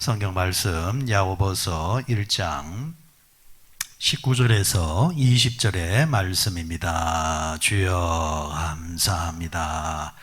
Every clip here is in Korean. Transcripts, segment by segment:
성경 말씀 야고보서 1장 19절에서 20절의 말씀입니다. 주여 감사합니다.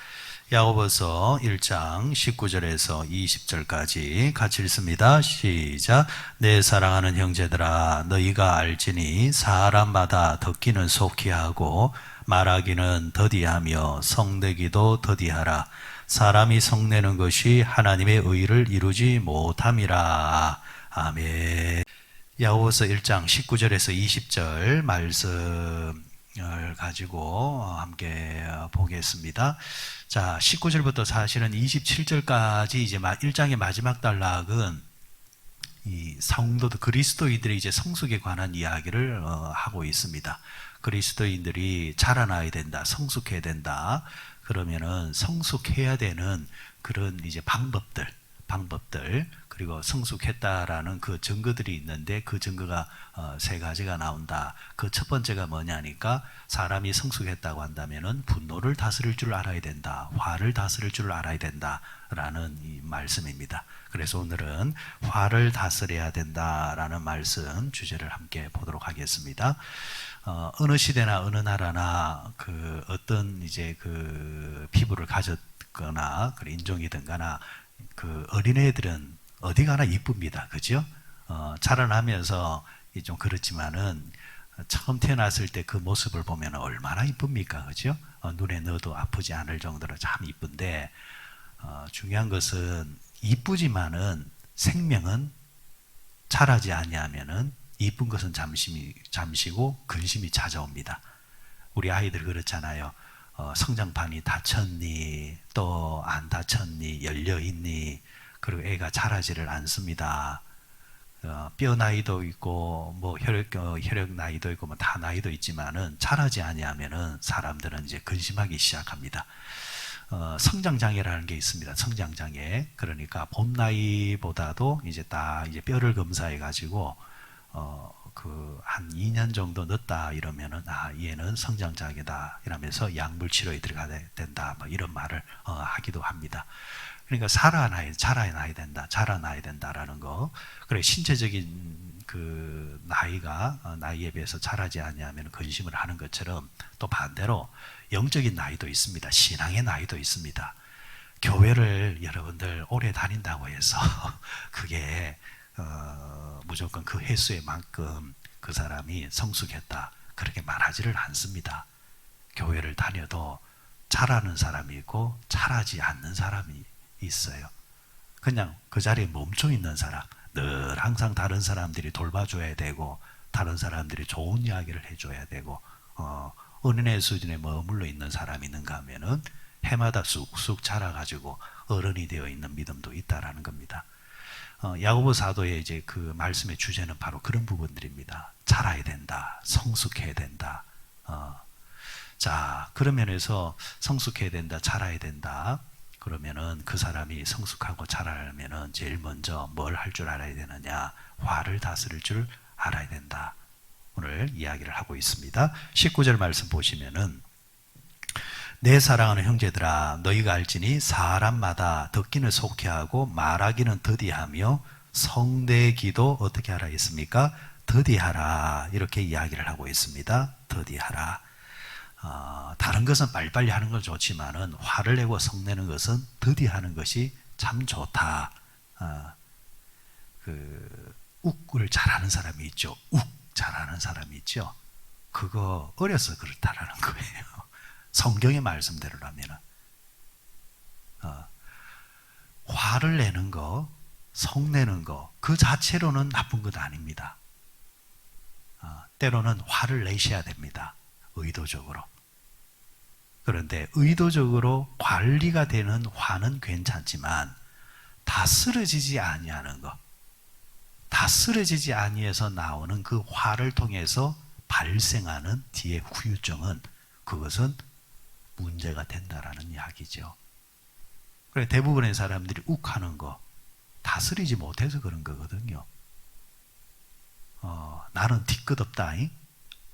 야고보서 1장 19절에서 20절까지 같이 읽습니다. 시작. 내 사랑하는 형제들아, 너희가 알지니 사람마다 듣기는 속히 하고 말하기는 더디하며 성내기도 더디하라. 사람이 성내는 것이 하나님의 의를 이루지 못함이라. 아멘. 야고보서 1장 19절에서 20절 말씀을 가지고 함께 보겠습니다. 자, 19절부터 사실은 27절까지 이제 1장의 마지막 단락은 이 성도들, 그리스도인들이 이제 성숙에 관한 이야기를 하고 있습니다. 그리스도인들이 자라나야 된다, 성숙해야 된다. 그러면은 성숙해야 되는 그런 이제 방법들 그리고 성숙했다라는 그 증거들이 있는데 그 증거가 세 가지가 나온다. 그 첫 번째가 뭐냐니까 사람이 성숙했다고 한다면은 분노를 다스릴 줄 알아야 된다. 화를 다스릴 줄 알아야 된다라는 이 말씀입니다. 그래서 오늘은 화를 다스려야 된다라는 말씀 주제를 함께 보도록 하겠습니다. 어느 시대나 어느 나라나 그 어떤 이제 그 피부를 가졌거나 그 인종이든가나 그 어린애들은 어디 가나 이쁩니다. 그죠? 자라나면서 좀 그렇지만은 처음 태어났을 때 그 모습을 보면 얼마나 이쁩니까? 그죠? 눈에 넣어도 아프지 않을 정도로 참 이쁜데 중요한 것은 이쁘지만은 생명은 자라지 아니하면은 이쁜 것은 잠시고 근심이 찾아옵니다. 우리 아이들 그렇잖아요. 성장판이 닫혔니 또 안 닫혔니 열려있니 그리고 애가 자라지를 않습니다. 뼈 나이도 있고 뭐 혈액 나이도 있고 뭐 다 나이도 있지만은 자라지 아니하면은 사람들은 이제 근심하기 시작합니다. 성장 장애라는 게 있습니다. 성장 장애. 그러니까 본 나이보다도 이제 뼈를 검사해 가지고 한 2년 정도 늦다 이러면은 얘는 성장 장애다 이러면서 약물 치료에 들어가야 된다 뭐 이런 말을 하기도 합니다. 그러니까 자라나야 된다라는 거. 그래 신체적인 그 나이에 비해서 자라지 아니하면 근심을 하는 것처럼 또 반대로 영적인 나이도 있습니다. 신앙의 나이도 있습니다. 교회를 여러분들 오래 다닌다고 해서 그게 무조건 그 횟수에 만큼 그 사람이 성숙했다 그렇게 말하지를 않습니다. 교회를 다녀도 자라는 사람이 있고 자라지 않는 사람이 있어요. 그냥 그 자리에 멈춰 있는 사람, 늘 항상 다른 사람들이 돌봐줘야 되고 다른 사람들이 좋은 이야기를 해줘야 되고 어린애 수준에 머물러 있는 사람이 있는가 하면은 해마다 쑥쑥 자라가지고 어른이 되어 있는 믿음도 있다라는 겁니다. 야고보 사도의 이제 그 말씀의 주제는 바로 그런 부분들입니다. 자라야 된다, 성숙해야 된다. 자, 그런 면에서 성숙해야 된다, 자라야 된다. 그러면은 그 사람이 성숙하고 자라려면은 제일 먼저 뭘 할 줄 알아야 되느냐? 화를 다스릴 줄 알아야 된다. 오늘 이야기를 하고 있습니다. 19절 말씀 보시면은 내 사랑하는 형제들아, 너희가 알지니 사람마다 듣기는 속히 하고 말하기는 더디하며 성내기도 어떻게 하라 했습니까? 더디하라. 이렇게 이야기를 하고 있습니다. 더디하라. 다른 것은 빨리빨리 하는 건 좋지만은 화를 내고 성내는 것은 더디하는 것이 참 좋다. 욱을 잘하는 사람이 있죠. 욱 잘하는 사람이 있죠. 그거 어려서 그렇다라는 거예요. 성경의 말씀대로라면 화를 내는 거, 성내는 거 그 자체로는 나쁜 것 아닙니다. 때로는 화를 내셔야 됩니다. 의도적으로. 그런데 의도적으로 관리가 되는 화는 괜찮지만 다스려지지 아니하는 것, 다스려지지 아니해서 나오는 그 화를 통해서 발생하는 뒤의 후유증은 그것은 문제가 된다라는 이야기죠. 그래 대부분의 사람들이 욱하는 거 다스리지 못해서 그런 거거든요. 나는 뒤끝없다.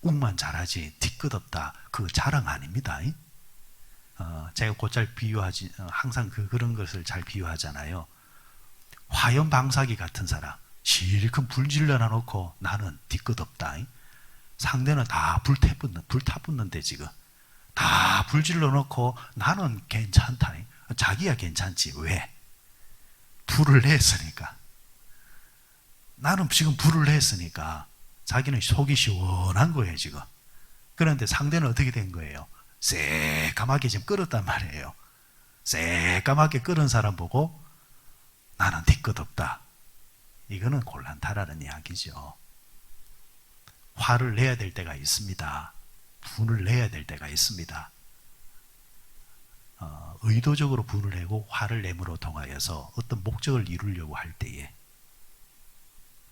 욱만 잘하지 뒤끝없다. 그거 자랑 아닙니다. 제가 곧잘 비유하지 항상 그런 것을 잘 비유하잖아요. 화염 방사기 같은 사람, 실컷 불 질러놔 놓고 나는 뒤끝없다. 상대는 다 불타붙는데 지금 다 불 질러 놓고 나는 괜찮다. 자기야 괜찮지. 왜? 불을 냈으니까. 나는 지금 불을 냈으니까 자기는 속이 시원한 거예요 지금. 그런데 상대는 어떻게 된 거예요? 새까맣게 지금 끓었단 말이에요. 새까맣게 끓은 사람 보고 나는 뒤끝없다. 이거는 곤란타라는 이야기죠. 화를 내야 될 때가 있습니다. 분을 내야 될 때가 있습니다. 의도적으로 분을 내고 화를 내므로 통하여서 어떤 목적을 이루려고 할 때에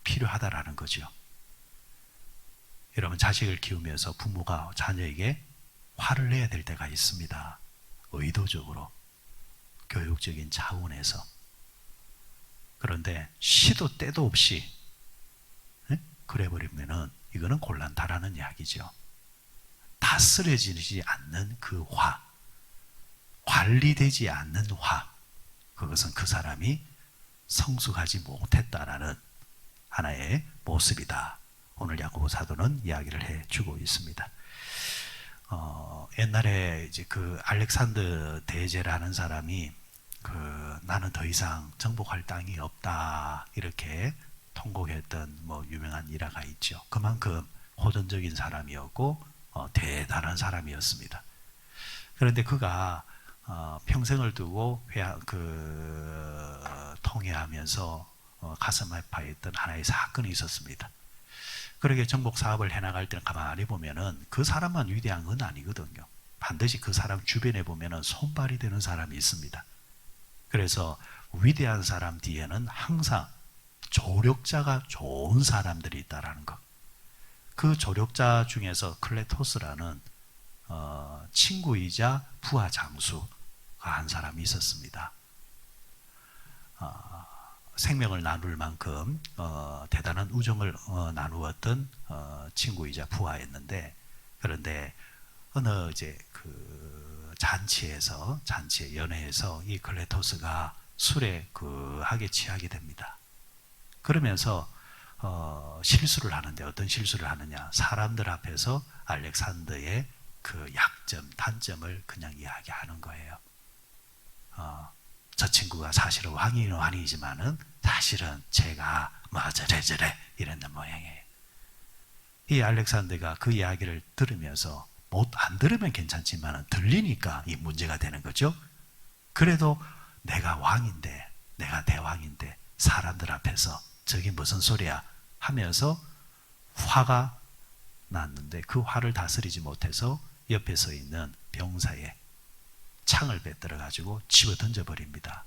필요하다라는 거죠. 여러분 자식을 키우면서 부모가 자녀에게 화를 내야 될 때가 있습니다. 의도적으로 교육적인 차원에서. 그런데 시도 때도 없이 그래 버리면은 이거는 곤란다라는 이야기죠. 다스려지지 않는 그 화, 관리되지 않는 화, 그것은 그 사람이 성숙하지 못했다라는 하나의 모습이다. 오늘 야고보 사도는 이야기를 해주고 있습니다. 옛날에 이제 그 알렉산더 대제라는 사람이 나는 더 이상 정복할 땅이 없다 이렇게 통곡했던 유명한 일화가 있죠. 그만큼 호전적인 사람이었고 대단한 사람이었습니다. 그런데 그가 평생을 두고 통회하면서 가슴 아파했던 하나의 사건이 있었습니다. 그렇게 정복 사업을 해나갈 때는 가만히 보면은 그 사람만 위대한 건 아니거든요. 반드시 그 사람 주변에 보면은 손발이 되는 사람이 있습니다. 그래서 위대한 사람 뒤에는 항상 조력자가 좋은 사람들이 있다라는 것. 그 조력자 중에서 클레토스라는 친구이자 부하 장수가 한 사람이 있었습니다. 생명을 나눌 만큼 대단한 우정을 나누었던 친구이자 부하였는데, 그런데 어느 이제 그 잔치에 연회에서 이 클레토스가 술에 그하게 취하게 됩니다. 그러면서 실수를 하는데, 어떤 실수를 하느냐? 사람들 앞에서 알렉산더의 그 약점, 단점을 그냥 이야기하는 거예요. 저 친구가 사실은 왕이는 왕이지만은 사실은 제가 저래 이랬는 모양이에요. 이 알렉산더가 그 이야기를 들으면서 안 들으면 괜찮지만 들리니까 이 문제가 되는 거죠. 그래도 내가 왕인데, 내가 대왕인데 사람들 앞에서 저게 무슨 소리야 하면서 화가 났는데, 그 화를 다스리지 못해서 옆에 서 있는 병사에 창을 빼들어 가지고 집어 던져버립니다.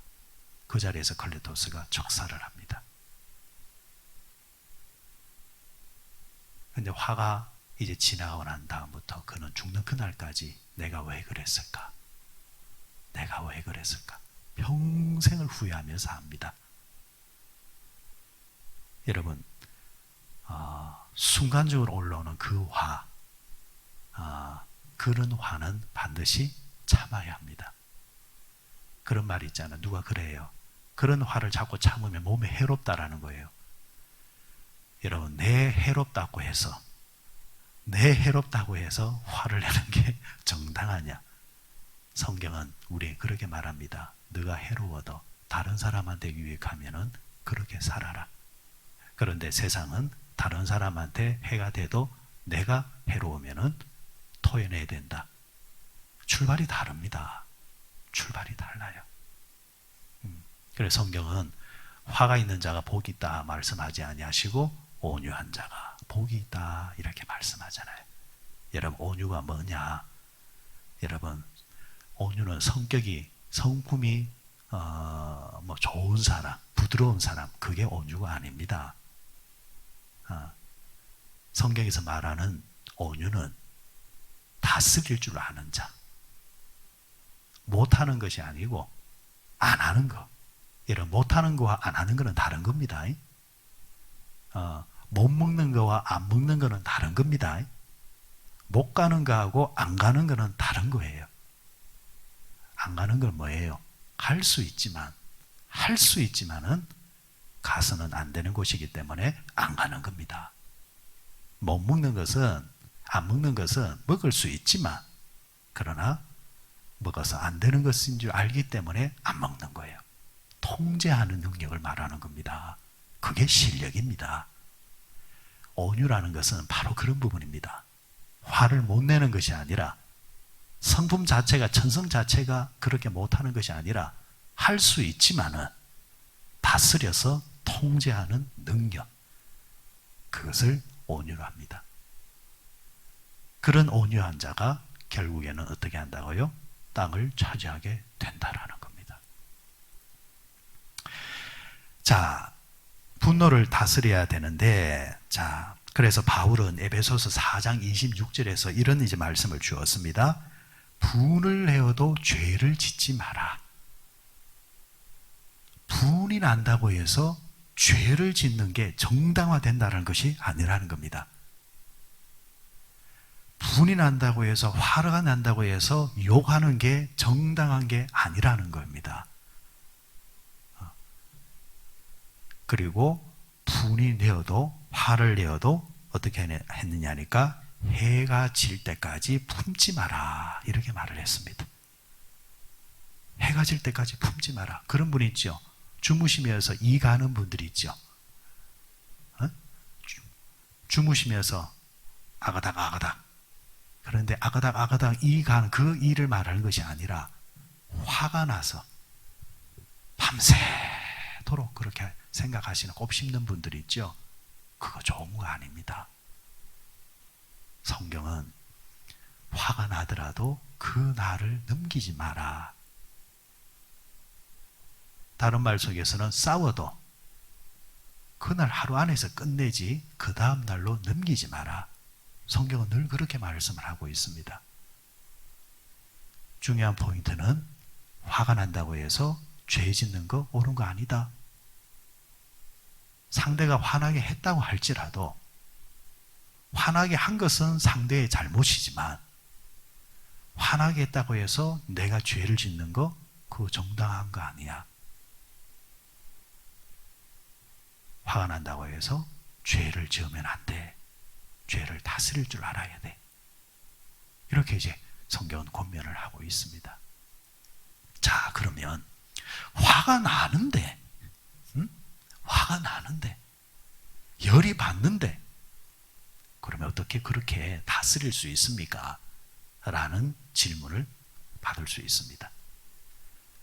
그 자리에서 클레토스가 척사를 합니다. 근데 화가 이제 지나가고 난 다음부터 그는 죽는 그날까지 내가 왜 그랬을까? 내가 왜 그랬을까? 평생을 후회하면서 합니다. 여러분, 순간적으로 올라오는 그 화, 그런 화는 반드시 참아야 합니다. 그런 말이 있잖아요. 누가 그래요? 그런 화를 자꾸 참으면 몸에 해롭다라는 거예요. 여러분, 내 해롭다고 해서 화를 내는 게 정당하냐? 성경은 우리에게 그렇게 말합니다. 네가 해로워도 다른 사람한테 유익하면은 그렇게 살아라. 그런데 세상은 다른 사람한테 해가 돼도 내가 해로우면은 토해내야 된다. 출발이 다릅니다. 출발이 달라요. 그래서 성경은 화가 있는 자가 복이 있다 말씀하지 아니하시고 온유한 자가 복이 있다 이렇게 말씀하잖아요. 여러분, 온유가 뭐냐? 여러분, 온유는 성품이 좋은 사람, 부드러운 사람, 그게 온유가 아닙니다. 성경에서 말하는 온유는 다스릴 줄 아는 자, 못하는 것이 아니고 안 하는 거. 여러분, 못하는 거와 안 하는 거는 다른 겁니다. 못 먹는 거와 안 먹는 거는 다른 겁니다. 못 가는 거하고 안 가는 거는 다른 거예요. 안 가는 건 뭐예요? 할 수 있지만은 가서는 안 되는 곳이기 때문에 안 가는 겁니다. 못 먹는 것은, 안 먹는 것은 먹을 수 있지만, 그러나 먹어서 안 되는 것인 줄 알기 때문에 안 먹는 거예요. 통제하는 능력을 말하는 겁니다. 그게 실력입니다. 온유라는 것은 바로 그런 부분입니다. 화를 못 내는 것이 아니라, 성품 자체가, 천성 자체가 그렇게 못하는 것이 아니라 할 수 있지만은 다스려서 통제하는 능력, 그것을 온유로 합니다. 그런 온유한 자가 결국에는 어떻게 한다고요? 땅을 차지하게 된다라는 겁니다. 자, 분노를 다스려야 되는데, 자, 그래서 바울은 에베소서 4장 26절에서 이런 이제 말씀을 주었습니다. 분을 내어도 죄를 짓지 마라. 분이 난다고 해서 죄를 짓는 게 정당화된다는 것이 아니라는 겁니다. 분이 난다고 해서, 화가 난다고 해서 욕하는 게 정당한 게 아니라는 겁니다. 그리고 분이 내어도, 화를 내어도 어떻게 했느냐니까 해가 질 때까지 품지 마라, 이렇게 말을 했습니다. 해가 질 때까지 품지 마라. 그런 분이 있죠. 주무시면서 이 가는 분들이 있죠. 주무시면서 아가닥 그런데 아가닥 이 가는 그 일을 말하는 것이 아니라, 화가 나서 밤새도록 그렇게 생각하시는 곱씹는 분들이 있죠. 그거 좋은 거 아닙니다. 성경은 화가 나더라도 그 날을 넘기지 마라. 다른 말 속에서는 싸워도 그날 하루 안에서 끝내지 그 다음 날로 넘기지 마라. 성경은 늘 그렇게 말씀을 하고 있습니다. 중요한 포인트는 화가 난다고 해서 죄 짓는 거 옳은 거 아니다. 상대가 화나게 했다고 할지라도 화나게 한 것은 상대의 잘못이지만, 화나게 했다고 해서 내가 죄를 짓는 거 그거 정당한 거 아니야. 화가 난다고 해서 죄를 지으면 안 돼. 죄를 다스릴 줄 알아야 돼. 이렇게 이제 성경은 권면을 하고 있습니다. 자, 그러면 화가 나는데, 화가 나는데, 열이 받는데, 그러면 어떻게 그렇게 다스릴 수 있습니까? 라는 질문을 받을 수 있습니다.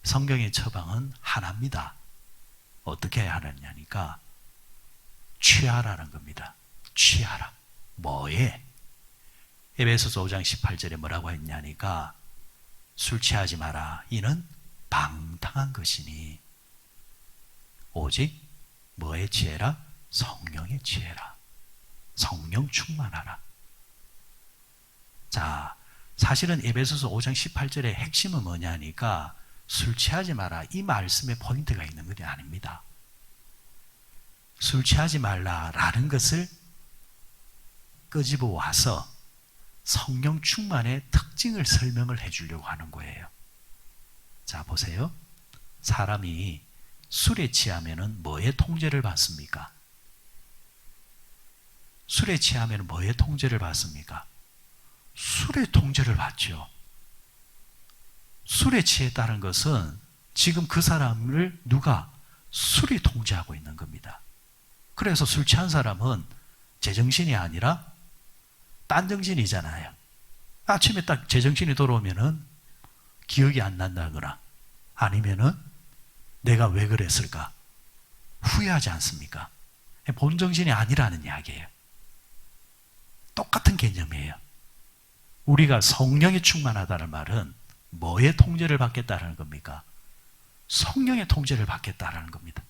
성경의 처방은 하나입니다. 어떻게 해야 하느냐니까 취하라는 겁니다. 취하라. 뭐에? 에베소서 5장 18절에 뭐라고 했냐니까 술 취하지 마라. 이는 방탕한 것이니 오직 뭐에 취해라? 성령에 취해라. 성령 충만하라. 자, 사실은 에베소서 5장 18절의 핵심은 뭐냐니까 술 취하지 마라. 이 말씀에 포인트가 있는 것이 아닙니다. 술 취하지 말라라는 것을 끄집어 와서 성령 충만의 특징을 설명을 해주려고 하는 거예요. 자, 보세요. 사람이 술에 취하면 뭐의 통제를 받습니까? 술에 취하면 뭐의 통제를 받습니까? 술의 통제를 받죠. 술에 취했다는 것은 지금 그 사람을 누가? 술이 통제하고 있는 겁니다. 그래서 술 취한 사람은 제정신이 아니라 딴 정신이잖아요. 아침에 딱 제정신이 돌아오면은 기억이 안 난다거나 아니면은 내가 왜 그랬을까? 후회하지 않습니까? 본정신이 아니라는 이야기예요. 똑같은 개념이에요. 우리가 성령이 충만하다는 말은 뭐의 통제를 받겠다는 겁니까? 성령의 통제를 받겠다는 겁니다.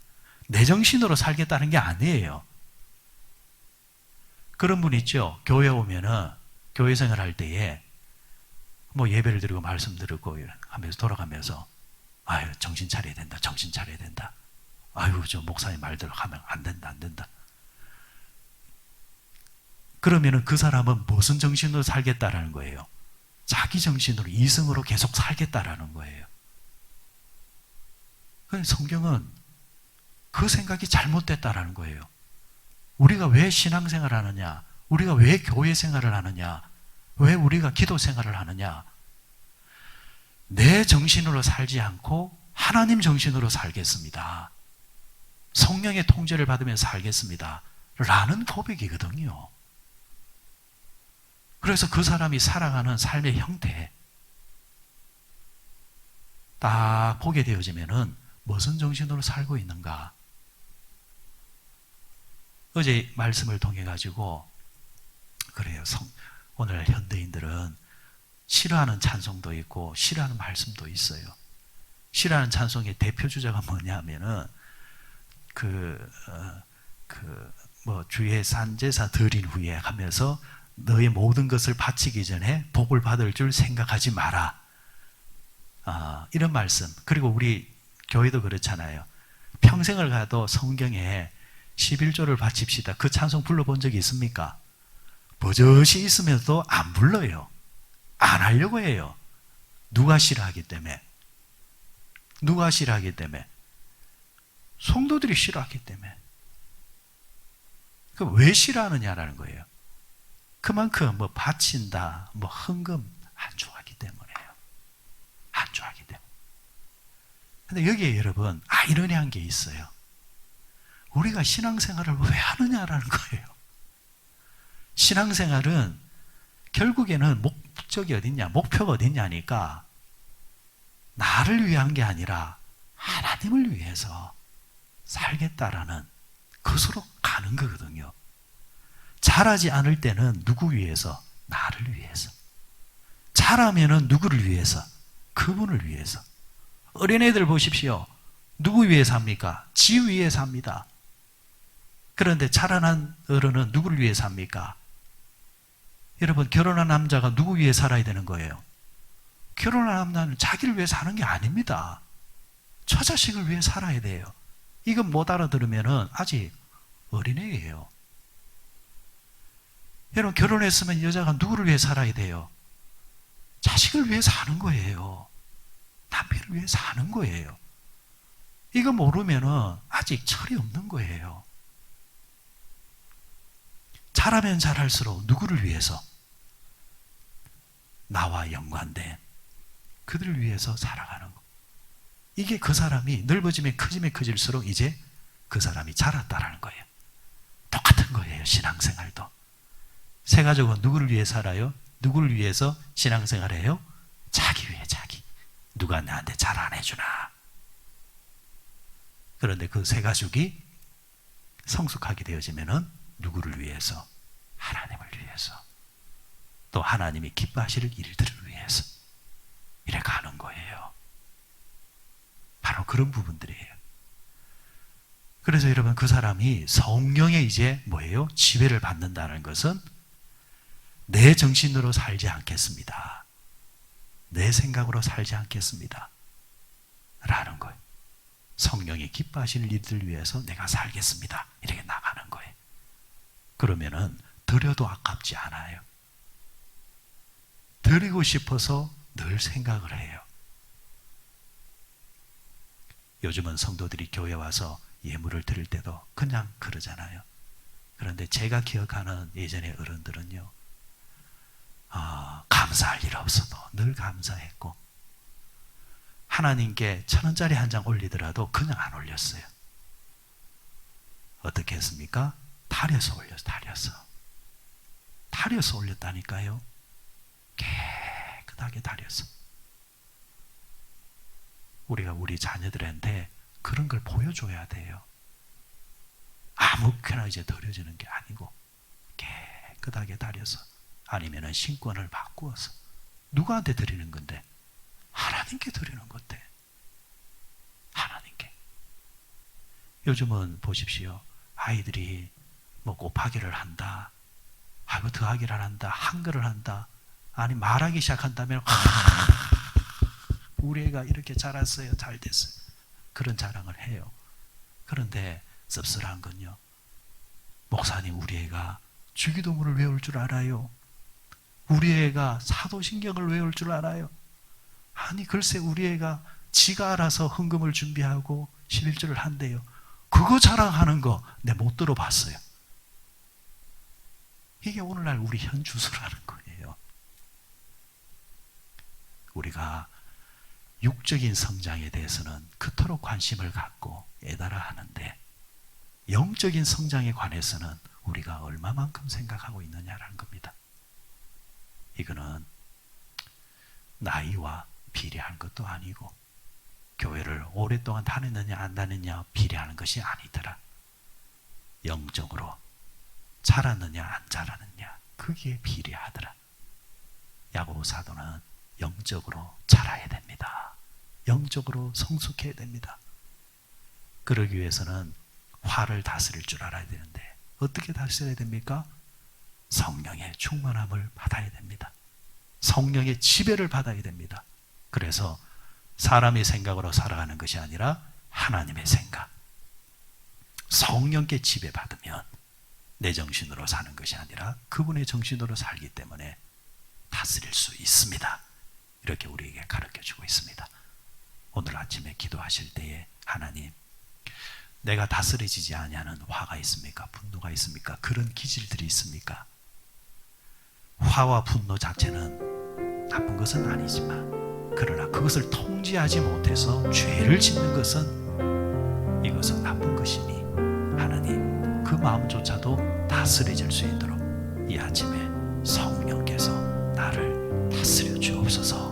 내 정신으로 살겠다는 게 아니에요. 그런 분 있죠. 교회 오면은 교회 생활할 때에 뭐 예배를 드리고 말씀 드리고 하면서 돌아가면서 아유 정신 차려야 된다. 정신 차려야 된다. 아유 저 목사님 말대로 하면 안 된다. 안 된다. 그러면은 그 사람은 무슨 정신으로 살겠다라는 거예요? 자기 정신으로 이성으로 계속 살겠다라는 거예요. 성경은 그 생각이 잘못됐다라는 거예요. 우리가 왜 신앙생활을 하느냐? 우리가 왜 교회 생활을 하느냐? 왜 우리가 기도 생활을 하느냐? 내 정신으로 살지 않고 하나님 정신으로 살겠습니다. 성령의 통제를 받으면서 살겠습니다. 라는 고백이거든요. 그래서 그 사람이 살아가는 삶의 형태 딱 보게 되어지면은 무슨 정신으로 살고 있는가? 어제 말씀을 통해 가지고 그래요. 오늘 현대인들은 싫어하는 찬송도 있고 싫어하는 말씀도 있어요. 싫어하는 찬송의 대표 주자가 뭐냐면은 주의 산제사 드린 후에 하면서 너의 모든 것을 바치기 전에 복을 받을 줄 생각하지 마라. 이런 말씀. 그리고 우리 교회도 그렇잖아요. 평생을 가도 성경에 11조를 바칩시다. 그 찬송 불러본 적이 있습니까? 버젓이 있으면서도 안 불러요. 안 하려고 해요. 누가 싫어하기 때문에. 누가 싫어하기 때문에. 성도들이 싫어하기 때문에. 그 왜 싫어하느냐라는 거예요. 그만큼 바친다, 헌금 안 좋아하기 때문에요. 안 좋아하기 때문에. 근데 여기에 여러분, 아이러니한 게 있어요. 우리가 신앙생활을 왜 하느냐라는 거예요. 신앙생활은 결국에는 목적이 어딨냐, 목표가 어딨냐니까 나를 위한 게 아니라 하나님을 위해서 살겠다라는 것으로 가는 거거든요. 잘하지 않을 때는 누구 위해서? 나를 위해서. 잘하면은 누구를 위해서? 그분을 위해서. 어린애들 보십시오. 누구 위해서 합니까? 지 위해서 합니다. 그런데 자라난 어른은 누구를 위해서 합니까? 여러분, 결혼한 남자가 누구 위해 살아야 되는 거예요? 결혼한 남자는 자기를 위해 사는 게 아닙니다. 처자식을 위해 살아야 돼요. 이건 못 알아들으면 아직 어린애예요. 여러분, 결혼했으면 여자가 누구를 위해 살아야 돼요? 자식을 위해 사는 거예요. 남편을 위해 사는 거예요. 이거 모르면 아직 철이 없는 거예요. 잘하면 잘할수록 누구를 위해서? 나와 연관된 그들을 위해서 살아가는 거. 이게 그 사람이 넓어지면 커질수록 이제 그 사람이 자랐다라는 거예요. 똑같은 거예요. 신앙생활도. 새 가족은 누구를 위해 살아요? 누구를 위해서 신앙생활해요? 자기 위해 자기. 누가 나한테 잘 안 해주나. 그런데 그 새 가족이 성숙하게 되어지면은 누구를 위해서? 하나님을 위해서. 또 하나님이 기뻐하실 일들을 위해서. 이래 가는 거예요. 바로 그런 부분들이에요. 그래서 여러분, 그 사람이 성령의 이제 뭐예요? 지배를 받는다는 것은 내 정신으로 살지 않겠습니다. 내 생각으로 살지 않겠습니다. 라는 거예요. 성령이 기뻐하시는 일들을 위해서 내가 살겠습니다. 이렇게 나가는 거예요. 그러면은 드려도 아깝지 않아요. 드리고 싶어서 늘 생각을 해요. 요즘은 성도들이 교회 와서 예물을 드릴 때도 그냥 그러잖아요. 그런데 제가 기억하는 예전의 어른들은요, 감사할 일 없어도 늘 감사했고, 하나님께 1,000원짜리 한 장 올리더라도 그냥 안 올렸어요. 어떻게 했습니까? 타려서 올렸어요. 타려서 올렸다니까요. 깨끗하게 타려서. 우리가 우리 자녀들한테 그런 걸 보여줘야 돼요. 아무렇게나 이제 드려지는 게 아니고 깨끗하게 다려서, 아니면은 신권을 바꾸어서. 누구한테 드리는 건데? 하나님께 드리는 건데. 하나님께. 요즘은 보십시오. 아이들이 곱하기를 한다, 더하기를 한다, 한글을 한다, 아니 말하기 시작한다면 우리 애가 이렇게 자랐어요, 잘 됐어요, 그런 자랑을 해요. 그런데 씁쓸한 건요, 목사님, 우리 애가 주기도문을 외울 줄 알아요? 우리 애가 사도신경을 외울 줄 알아요? 아니 글쎄, 우리 애가 지가 알아서 헌금을 준비하고 11조를 한대요. 그거 자랑하는 거 내 못 들어봤어요. 이게 오늘날 우리 현주소라는 거예요. 우리가 육적인 성장에 대해서는 그토록 관심을 갖고 애달아 하는데 영적인 성장에 관해서는 우리가 얼마만큼 생각하고 있느냐라는 겁니다. 이거는 나이와 비례하는 것도 아니고 교회를 오랫동안 다녔느냐 안 다녔느냐 비례하는 것이 아니더라. 영적으로 자랐느냐 안 자랐느냐 그게 비례하더라. 야고보 사도는 영적으로 자라야 됩니다. 영적으로 성숙해야 됩니다. 그러기 위해서는 화를 다스릴 줄 알아야 되는데 어떻게 다스려야 됩니까? 성령의 충만함을 받아야 됩니다. 성령의 지배를 받아야 됩니다. 그래서 사람의 생각으로 살아가는 것이 아니라 하나님의 생각, 성령께 지배받으면 내 정신으로 사는 것이 아니라 그분의 정신으로 살기 때문에 다스릴 수 있습니다. 이렇게 우리에게 가르쳐주고 있습니다. 오늘 아침에 기도하실 때에 하나님, 내가 다스려지지 아니하는 화가 있습니까? 분노가 있습니까? 그런 기질들이 있습니까? 화와 분노 자체는 나쁜 것은 아니지만 그러나 그것을 통제하지 못해서 죄를 짓는 것은 이것은 나쁜 것이니 하나님 그 마음조차도 다스려질 수 있도록 이 아침에 성령께서 나를 다스려 주옵소서.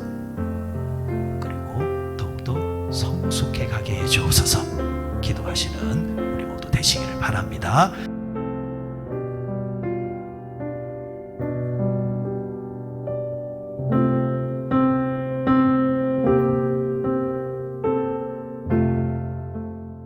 그리고 더욱더 성숙해 가게 해 주옵소서. 기도하시는 우리 모두 되시기를 바랍니다.